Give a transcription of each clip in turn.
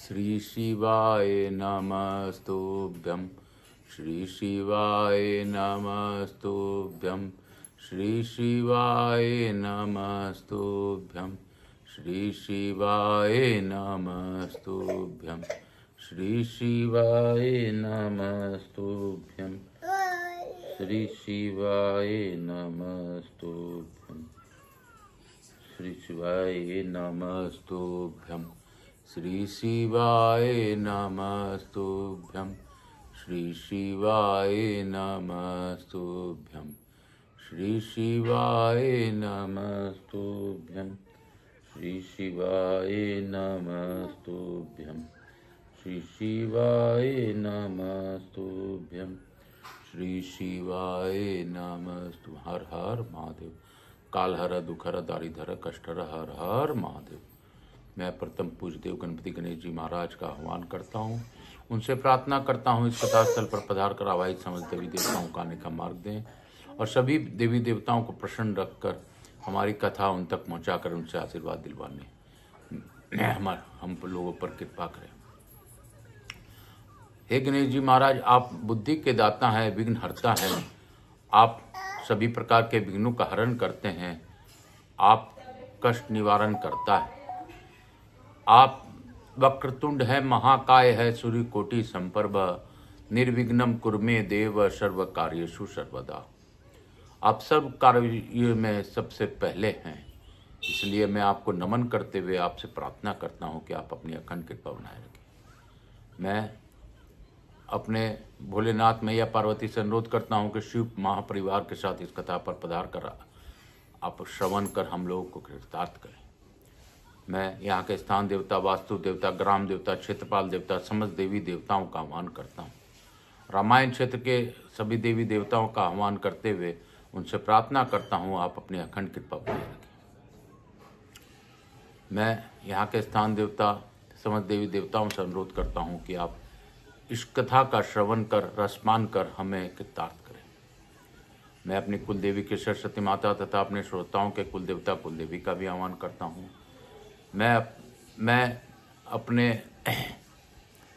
श्री शिवाय नमस्तुभ्यं। श्री शिवाय नमस्तुभ्यं। श्री शिवाय नमस्तुभ्यं। श्री शिवाय नमस्तुभ्यं। श्री शिवाय नमस्तुभ्यं। श्री शिवाय नमस्तुभ्यं। श्री शिवाय नमस्तुभ्यं। श्री शिवाय नमस्तुभ्यं। श्री शिवाय नमस्तुभ्यं। श्री शिवाय नमस्तुभ्यं। श्री शिवाय नमस्तुभ्यं। श्री शिवाय नमस्तुभ्यं। श्री शिवाय नमस्तु। हर हर महादेव। कालहर दुखहर दारिधर कष्टहर हर हर महादेव। मैं प्रथम पूज्य देव गणपति गणेश जी महाराज का आह्वान करता हूँ, उनसे प्रार्थना करता हूँ इस कथा स्थल पर पधार कर आवाहित समस्त देवी देवताओं का आने का मार्ग दें और सभी देवी देवताओं को प्रसन्न रखकर हमारी कथा उन तक पहुँचाकर उनसे आशीर्वाद दिलवाने हम लोगों पर कृपा करें। हे गणेश जी महाराज, आप बुद्धि के दाता हैं, विघ्न हरता है। आप सभी प्रकार के विघ्नों का हरण करते हैं। आप कष्ट निवारण करता है। आप वक्रतुंड है, महाकाय है, सूर्य कोटि संप्रभ, निर्विघ्नम कुरमे देव सर्व कार्येषु सर्वदा। आप सर्व कार्य में सबसे पहले हैं, इसलिए मैं आपको नमन करते हुए आपसे प्रार्थना करता हूं कि आप अपनी अखंड कृपा बनाए रखें। मैं अपने भोलेनाथ मैया पार्वती से अनुरोध करता हूं कि शिव महापरिवार के साथ इस कथा पर पधार कर आप श्रवण कर हम लोगों को कृतार्थ करें। मैं यहाँ के स्थान देवता, वास्तु देवता, ग्राम देवता, क्षेत्रपाल देवता, समस्त देवी देवताओं का आह्वान करता हूँ। रामायण क्षेत्र के सभी देवी देवताओं का आह्वान करते हुए उनसे प्रार्थना करता हूँ आप अपनी अखंड कृपा बनाए रखें। मैं यहाँ के स्थान देवता, समस्त देवी देवताओं से अनुरोध करता हूँ कि आप इस कथा का श्रवण कर रसपान कर हमें कृतार्थ करें। मैं अपनी कुलदेवी के सरस्वती माता तथा अपने श्रोताओं के कुलदेवता कुलदेवी का भी आह्वान करता हूँ। मैं अपने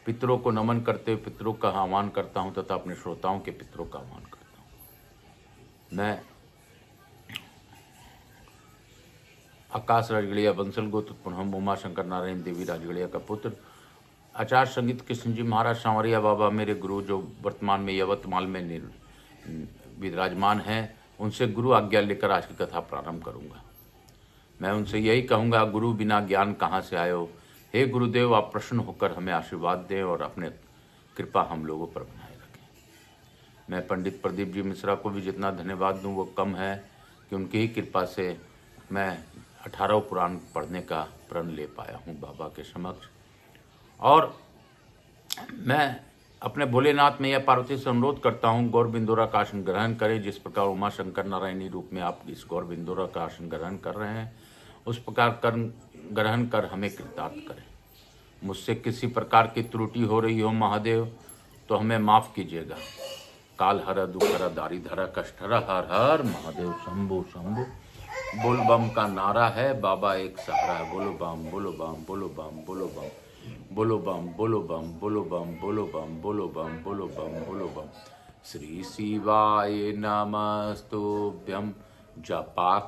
पितरों को नमन करते हुए पितरों का आह्वान करता हूँ तथा अपने श्रोताओं के पितरों का आह्वान करता हूँ। मैं आकाश राजगढ़िया बंसल गोत्र पुनः उमा शंकर नारायण देवी राजगढ़िया का पुत्र आचार्य संगीत कृष्ण जी महाराज सांवरिया बाबा मेरे गुरु, जो वर्तमान में यवतमाल में विराजमान हैं, उनसे गुरु आज्ञा लेकर आज की कथा प्रारंभ करूंगा। मैं उनसे यही कहूँगा, गुरु बिना ज्ञान कहाँ से आयो। हे गुरुदेव, आप प्रसन्न होकर हमें आशीर्वाद दें और अपने कृपा हम लोगों पर बनाए रखें। मैं पंडित प्रदीप जी मिश्रा को भी जितना धन्यवाद दूं वो कम है कि उनकी ही कृपा से मैं 18 पुराण पढ़ने का प्रण ले पाया हूँ बाबा के समक्ष। और मैं अपने भोलेनाथ मैया पार्वती से अनुरोध करता हूँ, गौर बिंदोरा का आसन ग्रहण करें। जिस प्रकार उमा शंकर नारायणी रूप में आप इस गौर बिंदोरा का आसन ग्रहण कर रहे हैं, उस प्रकार कर्म ग्रहण कर हमें कृतार्थ करें। मुझसे किसी प्रकार की त्रुटि हो रही हो महादेव तो हमें माफ कीजिएगा। काल हर दुखहर दारिधर कष्टहर हर हर महादेव शंभु शंभु। बोल बम का नारा है, बाबा एक सहारा है। बोलो बम बोलो बम बोलो बम बोलो बम बोलो बम बोलो बम बोलो बम बोलो बम बोलो बम बोलो बम बोलो बम। श्री शिवाय नमस्तुभ्यं। जपा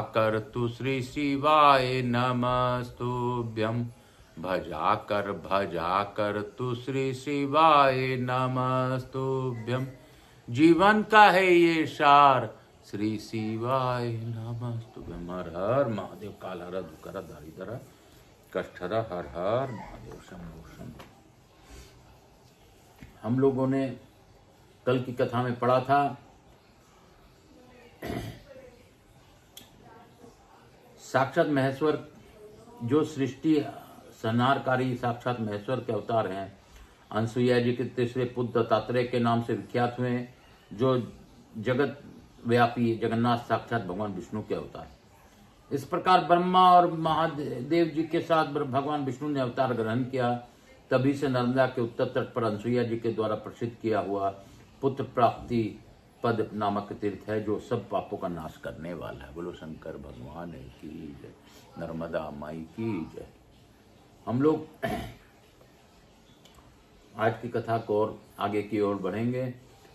कर तू श्री शिवाय नमस्तुभ्यं। भजा कर तू श्री शिवाय नमस्तुभ्यं। जीवन का है ये सार, श्री शिवाय नमस्तुभ्यं। हर हर महादेव। काल हर दुखहर दारिधर कष्टहर हर हर महादेव शंभु शंभु। हम लोगों ने कल की कथा में पढ़ा था साक्षात महेश्वर, जो सृष्टि संहारकारी साक्षात महेश्वर के अवतार हैं, अनसुईया जी के तीसरे पुत्र दत्तात्रेय के नाम से विख्यात हुए, जो जगत व्यापी जगन्नाथ साक्षात भगवान विष्णु के अवतार। इस प्रकार ब्रह्मा और महादेव जी के साथ भगवान विष्णु ने अवतार ग्रहण किया। तभी से नर्मदा के उत्तर तट पर अनसुईया जी के द्वारा प्रसिद्ध किया हुआ पुत्र प्राप्ति पद नामक तीर्थ है, जो सब पापों का नाश करने वाला है। बोलो शंकर भगवान की जय, नर्मदा माई की जय। हम लोग आज की कथा को और आगे की ओर बढ़ेंगे,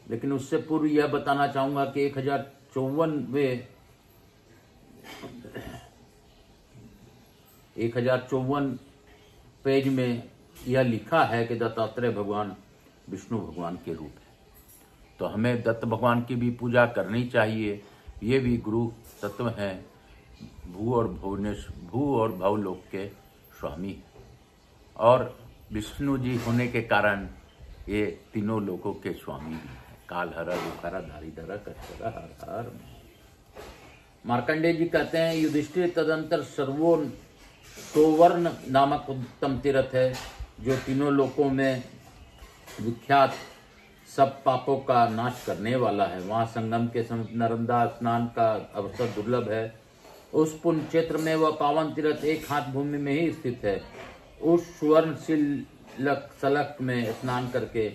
लेकिन उससे पूर्व यह बताना चाहूंगा कि 1054 पेज में यह लिखा है कि दत्तात्रेय भगवान विष्णु भगवान के रूप है। तो हमें दत्त भगवान की भी पूजा करनी चाहिए। ये भी गुरु तत्व हैं, भू और भवलोक के स्वामी और विष्णु जी होने के कारण ये तीनों लोगों के स्वामी भी हैं। काल हरा दुखारा धारीधरा कष्टरा हर हर। मार्कंडेय जी कहते हैं, युधिष्ठिर तदंतर सर्वो सोवर्ण नामक उत्तम तीर्थ है, जो तीनों लोकों में विख्यात सब पापों का नाश करने वाला है। वहाँ संगम के समीप नर्मदा स्नान का अवसर दुर्लभ है। उस पुण्य क्षेत्र में वह पावन तीर्थ एक हाथ भूमि में ही स्थित है। उस सुवर्ण सलक में स्नान करके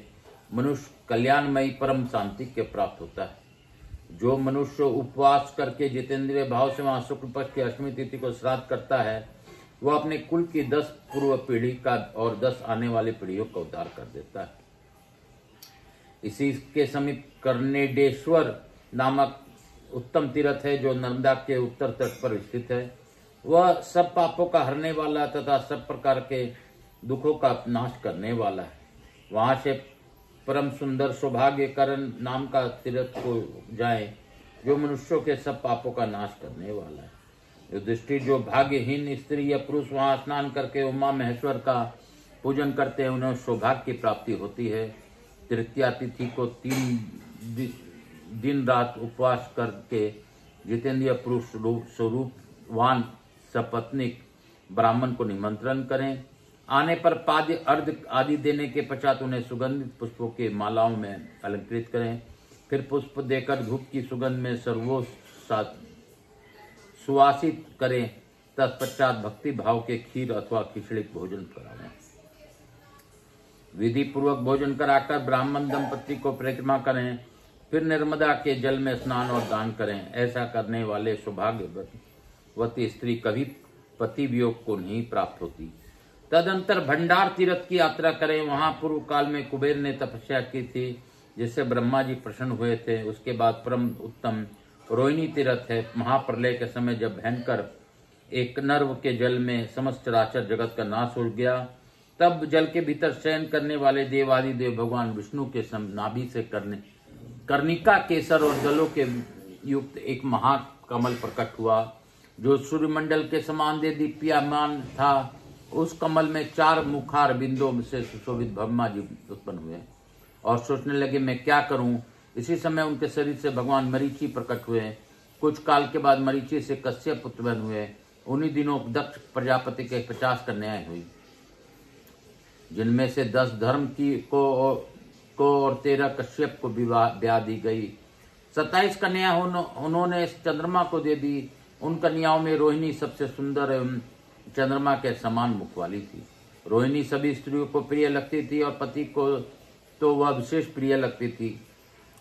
मनुष्य कल्याणमयी परम शांति के प्राप्त होता है। जो मनुष्य उपवास करके जितेंद्रिय भाव से वहां शुक्ल पक्ष की अष्टमी तिथि को श्राद्ध करता है, वह अपने कुल की 10 पूर्व पीढ़ी का और 10 आने वाली पीढ़ियों का उद्धार कर देता है। इसी के समीप कर्णेडेश्वर नामक उत्तम तीर्थ है, जो नर्मदा के उत्तर तट पर स्थित है। वह सब पापों का हरने वाला तथा सब प्रकार के दुखों का नाश करने वाला है। वहां से परम सुंदर सौभाग्य करण नाम का तीर्थ को जाए, जो मनुष्यों के सब पापों का नाश करने वाला है। युधिष्ठिर, जो भाग्यहीन स्त्री या पुरुष वहां स्नान करके उमा महेश्वर का पूजन करते हैं, उन्हें सौभाग्य की प्राप्ति होती है। तृतीया तिथि को 3 दिन रात उपवास करके जितेंद्रिय पुरुष स्वरूपवान सपत्निक ब्राह्मण को निमंत्रण करें। आने पर पाद्य अर्घ आदि देने के पश्चात उन्हें सुगंधित पुष्पों के मालाओं में अलंकृत करें। फिर पुष्प देकर धूप की सुगंध में सुवासित करें। तत्पश्चात भक्ति भाव के खीर अथवा खिचड़ी भोजन करावें। विधि पूर्वक भोजन कराकर ब्राह्मण दंपति को परिक्रमा करें। फिर नर्मदा के जल में स्नान और दान करें। ऐसा करने वाले सौभाग्यवती स्त्री कभी पति वियोग को नहीं प्राप्त होती। तदंतर भंडार तीर्थ की यात्रा करें। वहां पूर्व काल में कुबेर ने तपस्या की थी, जिससे ब्रह्मा जी प्रसन्न हुए थे। उसके बाद परम उत्तम रोहिणी तीर्थ है। महाप्रलय के समय जब भयंकर एक नर्व के जल में समस्त चराचर जगत का नाश हो गया, तब जल के भीतर शयन करने वाले देवादिदेव भगवान विष्णु के नाभि से कर्णिका केसर और दलों के युक्त एक महाकमल प्रकट हुआ, जो सूर्यमंडल के समान दीप्यमान था। उस कमल में 4 मुखार बिंदुओं से सुशोभित ब्रह्मा जी उत्पन्न हुए और सोचने लगे, मैं क्या करूं। इसी समय उनके शरीर से भगवान मरीचि प्रकट हुए। कुछ काल के बाद मरीचि से कश्यप उत्पन्न हुए। उन्हीं दिनों दक्ष प्रजापति के 50 कन्याएं हुई, जिनमें से 10 धर्म की को और 13 कश्यप को ब्याह दी गई। 27 कन्या उन्होंने चंद्रमा को दे दी। उन कन्याओं में रोहिणी सबसे सुंदर एवं चंद्रमा के समान मुख वाली थी। रोहिणी सभी स्त्रियों को प्रिय लगती थी और पति को तो वह विशेष प्रिय लगती थी।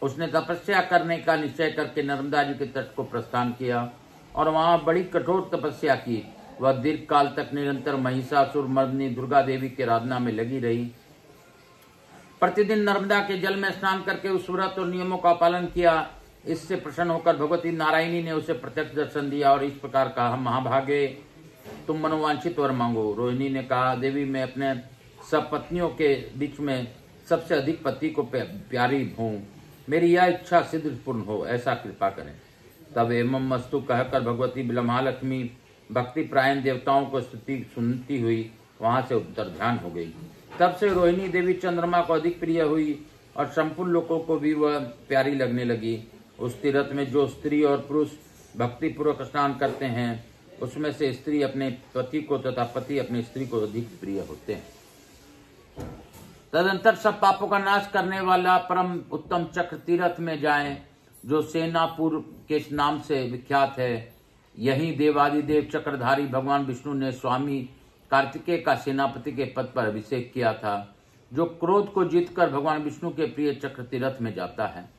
उसने तपस्या करने का निश्चय करके नर्मदा जी के तट को प्रस्थान किया और वहां बड़ी कठोर तपस्या की। वह दीर्घ काल तक निरंतर महिषासुर मर्दिनी दुर्गा देवी की आराधना में लगी रही। प्रतिदिन नर्मदा के जल में स्नान करके उस व्रत और नियमों का पालन किया। इससे प्रसन्न होकर भगवती नारायणी ने उसे प्रत्यक्ष दर्शन दिया और इस प्रकार कहा, महाभागे, तुम मनोवांछित वर मांगो। रोहिणी ने कहा, देवी, मैं अपने सब पत्नियों के बीच में सबसे अधिक पति को प्यारी हूँ। मेरी यह इच्छा सिद्ध पूर्ण हो, ऐसा कृपा करें। तब एवं मस्तु कहकर भगवती महालक्ष्मी भक्ति प्रायण देवताओं को स्तुति सुनती हुई वहां से उत्तर ध्यान हो गई। तब से रोहिणी देवी चंद्रमा को अधिक प्रिय हुई और संपूर्ण लोगों को भी वह प्यारी लगने लगी। उस तीर्थ में जो स्त्री और पुरुष भक्ति पूर्वक स्नान करते हैं, उसमें से स्त्री अपने पति को तथा पति अपनी स्त्री को अधिक प्रिय होते हैं। तदंतर सब पापों का नाश करने वाला परम उत्तम चक्र तीर्थ में जाएं, जो सेनापुर के नाम से विख्यात है। यही देवादिदेव चक्रधारी भगवान विष्णु ने स्वामी कार्तिकेय का सेनापति के पद पर अभिषेक किया था। जो क्रोध को जीतकर भगवान विष्णु के प्रिय चक्र तीर्थ में जाता है,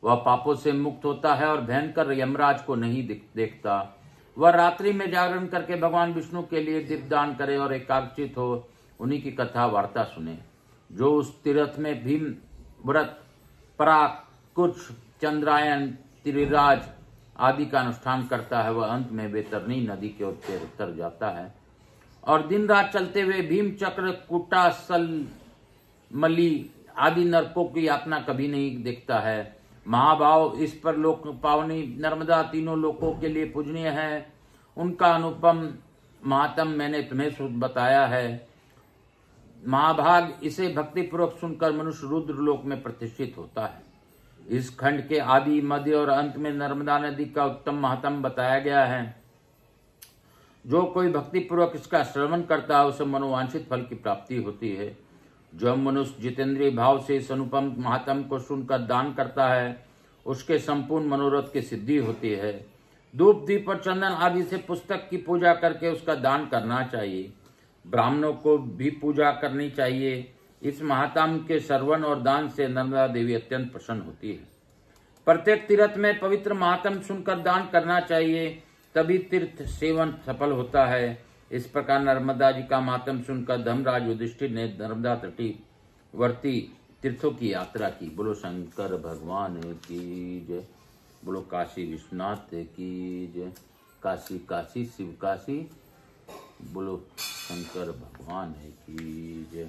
वह पापों से मुक्त होता है और भयंकर यमराज को नहीं देखता। वह रात्रि में जागरण करके भगवान विष्णु के लिए दीपदान करे और एकाग्रचित हो उन्हीं की कथा वार्ता सुने। जो उस तीर्थ में भीम व्रत, पराकुच, चंद्रायन, त्रिराज आदि का अनुष्ठान करता है, वह अंत में बैतरणी नदी के उत्तर जाता है और दिन रात चलते हुए भीम चक्र, कुटा, मली आदि नरकों की यातना कभी नहीं देखता है। महाभाव इस पर लोक पावनी नर्मदा तीनों लोकों के लिए पूजनीय है। उनका अनुपम महात्म मैंने तुम्हें बताया है। महाभाग इसे भक्ति पूर्वक सुनकर मनुष्य रुद्र लोक में प्रतिष्ठित होता है। इस खंड के आदि, मध्य और अंत में नर्मदा नदी का उत्तम महात्म बताया गया है। जो कोई भक्ति पूर्वक इसका श्रवण करता है उसे मनोवांछित फल की प्राप्ति होती है। जो मनुष्य जितेंद्रिय भाव से इस अनुपम महात्म को सुनकर दान करता है उसके संपूर्ण मनोरथ की सिद्धि होती है। धूप, दीप और चंदन आदि से पुस्तक की पूजा करके उसका दान करना चाहिए। ब्राह्मणों को भी पूजा करनी चाहिए। इस महात्म के श्रवण और दान से नर्मदा देवी अत्यंत प्रसन्न होती है। प्रत्येक तीर्थ में पवित्र महात्म सुनकर दान करना चाहिए, तभी तीर्थ सेवन सफल होता है। इस प्रकार नर्मदा जी का महात्म सुनकर धर्मराज युधिष्ठिर ने नर्मदा तटीवर्ती तीर्थों की यात्रा की। बोलो शंकर भगवान की जय। बोलो काशी विश्वनाथ की जय। काशी काशी शिव काशी। बोलो शंकर भगवान की जय।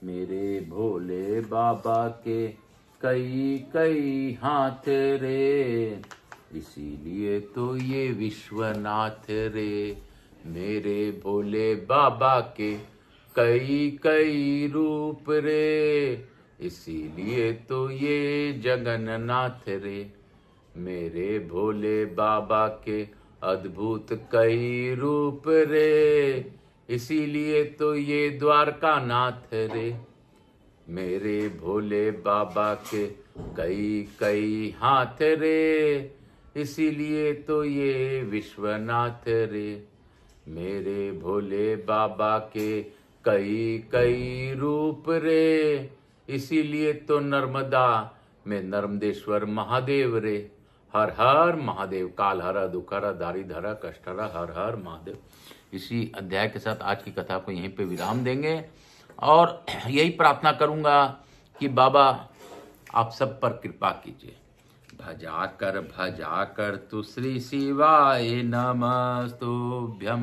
मेरे भोले बाबा के कई कई हाथ रे, इसीलिए तो ये विश्वनाथ रे। मेरे भोले बाबा के कई कई रूप रे, इसीलिए तो ये जगन्नाथ रे। मेरे भोले बाबा के अद्भुत कई रूप रे, इसीलिए तो ये द्वारका नाथ रे। मेरे भोले बाबा के कई कई हाथ रे, इसीलिए तो ये विश्वनाथ रे। मेरे भोले बाबा के कई कई रूप रे, इसीलिए तो नर्मदा में नर्मदेश्वर महादेव रे। हर हर महादेव। काल हरा, दुख हरा, दारिद हरा, कष्ट हरा, हर हर महादेव। इसी अध्याय के साथ आज की कथा को यहीं पे विराम देंगे और यही प्रार्थना करूंगा कि बाबा आप सब पर कृपा कीजिए। भजा कर तु श्री शिवाय नमस्तुभ्यं।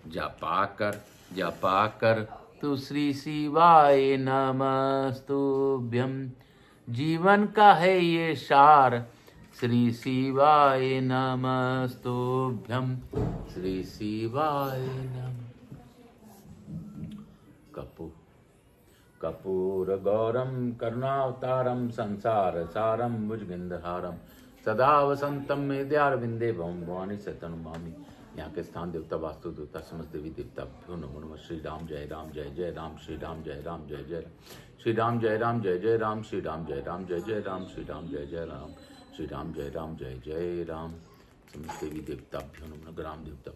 जपा कर तु श्री शिवाय नमस्तुभ्यं। जीवन का है ये सार, श्री शिवाय नमस्तुभ्यं। श्री शिवाय नमः। कपूर गौरम करुणावतारम संसार सारम भुजगेन्द्रहारम सदा वसंतम मेद्यारविंदे भवम भवानी सतनुमामि। यहाँ के स्थान देवता, वास्तु देवता, समस्त देवी देवता भ्यो नमो नमः। श्री राम जय राम जय जय राम। श्री राम जय राम जय जय राम। श्री राम जय राम जय जय राम। श्री राम जय राम जय जय राम। श्री राम जय जय राम। श्री राम जय राम जय जय राम। समस्त देवी देवता भ्यो नमः। ग्राम देवता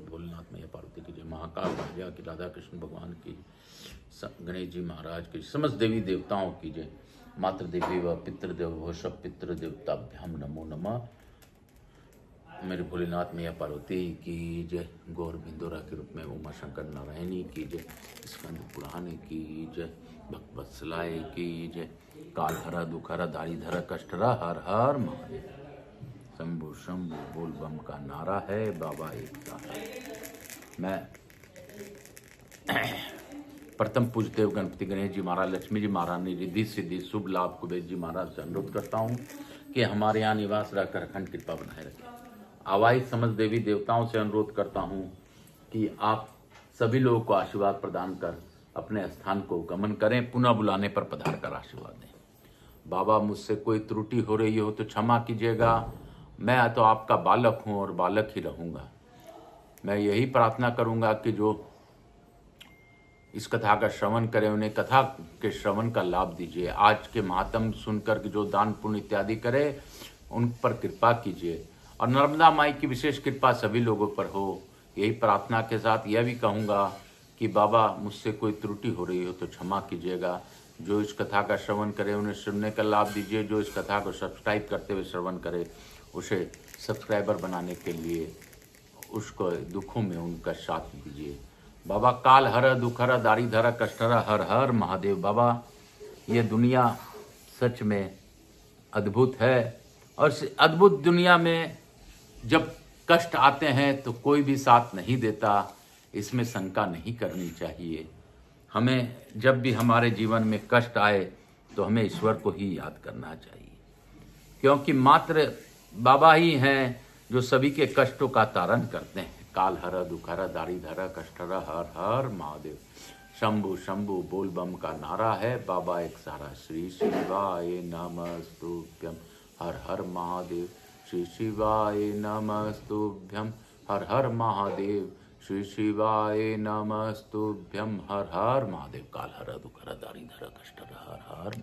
भोलेनाथ मैया पार्वती की जय। महाकाल भैया की, राधा कृष्ण भगवान की, गणेश जी महाराज की, समस्त देवी देवताओं की जय। मातृ देवी व पितृदेव व सब पितृ देवताभ्याम नमो नमः। मेरे भोलेनाथ मैया पार्वती की जय। गौर बिंदोरा के रूप में उमा शंकर नारायणी की जय। स्कंद पुराण की जय। भक्त वत्सलाय की जय। काल हरा, दुख हरा, दारिद हरा, कष्ट हरा, हर हर महादेव। शंभु शंभु बोल बम का नारा है, बाबा एकता है। मैं प्रथम पूजदेव गणपति गणेश जी महाराज, लक्ष्मी जी महारानी, रिद्धि सिद्धि शुभ लाभ कुबेर जी महाराज से अनुरोध करता हूँ कि हमारे यहाँ निवास रहकर अखंड कृपा बनाए रखें। आवाहित समस्त देवी देवताओं से अनुरोध करता हूँ कि आप सभी लोगों को आशीर्वाद प्रदान कर अपने स्थान को गमन करें। पुनः बुलाने पर पधार कर आशीर्वाद दें। बाबा मुझसे कोई त्रुटि हो रही हो तो क्षमा कीजिएगा। मैं तो आपका बालक हूँ और बालक ही रहूँगा। मैं यही प्रार्थना करूँगा कि जो इस कथा का श्रवण करें उन्हें कथा के श्रवण का लाभ दीजिए। आज के महात्म सुनकर के जो दान पुण्य इत्यादि करे उन पर कृपा कीजिए और नर्मदा माई की विशेष कृपा सभी लोगों पर हो। यही प्रार्थना के साथ यह भी कहूँगा कि बाबा मुझसे कोई त्रुटि हो रही हो तो क्षमा कीजिएगा। जो इस कथा का श्रवण करे उन्हें सुनने का लाभ दीजिए। जो इस कथा को सब्सक्राइब करते हुए श्रवण करे उसे सब्सक्राइबर बनाने के लिए उसको दुखों में उनका साथ दीजिए। बाबा काल हर दुख हर दारी धर कष्ट हर हर हर महादेव। बाबा ये दुनिया सच में अद्भुत है और इस अद्भुत दुनिया में जब कष्ट आते हैं तो कोई भी साथ नहीं देता, इसमें शंका नहीं करनी चाहिए। हमें जब भी हमारे जीवन में कष्ट आए तो हमें ईश्वर को ही याद करना चाहिए, क्योंकि मात्र बाबा ही हैं जो सभी के कष्टों का तारण करते हैं। काल हर दुख हर दारी धर कष्ट हर हर हर महादेव। शंभु शंभु बोल बम का नारा है, बाबा एक सारा। श्री शिवाय नमस्तुभ्यम हर हर महादेव। श्री शिवाय नमस्तुभ्यम हर हर महादेव। श्री शिवाय नमस्तुभ्यम हर हर महादेव। काल हर दुख हर दारी धर कष्ट हर हर।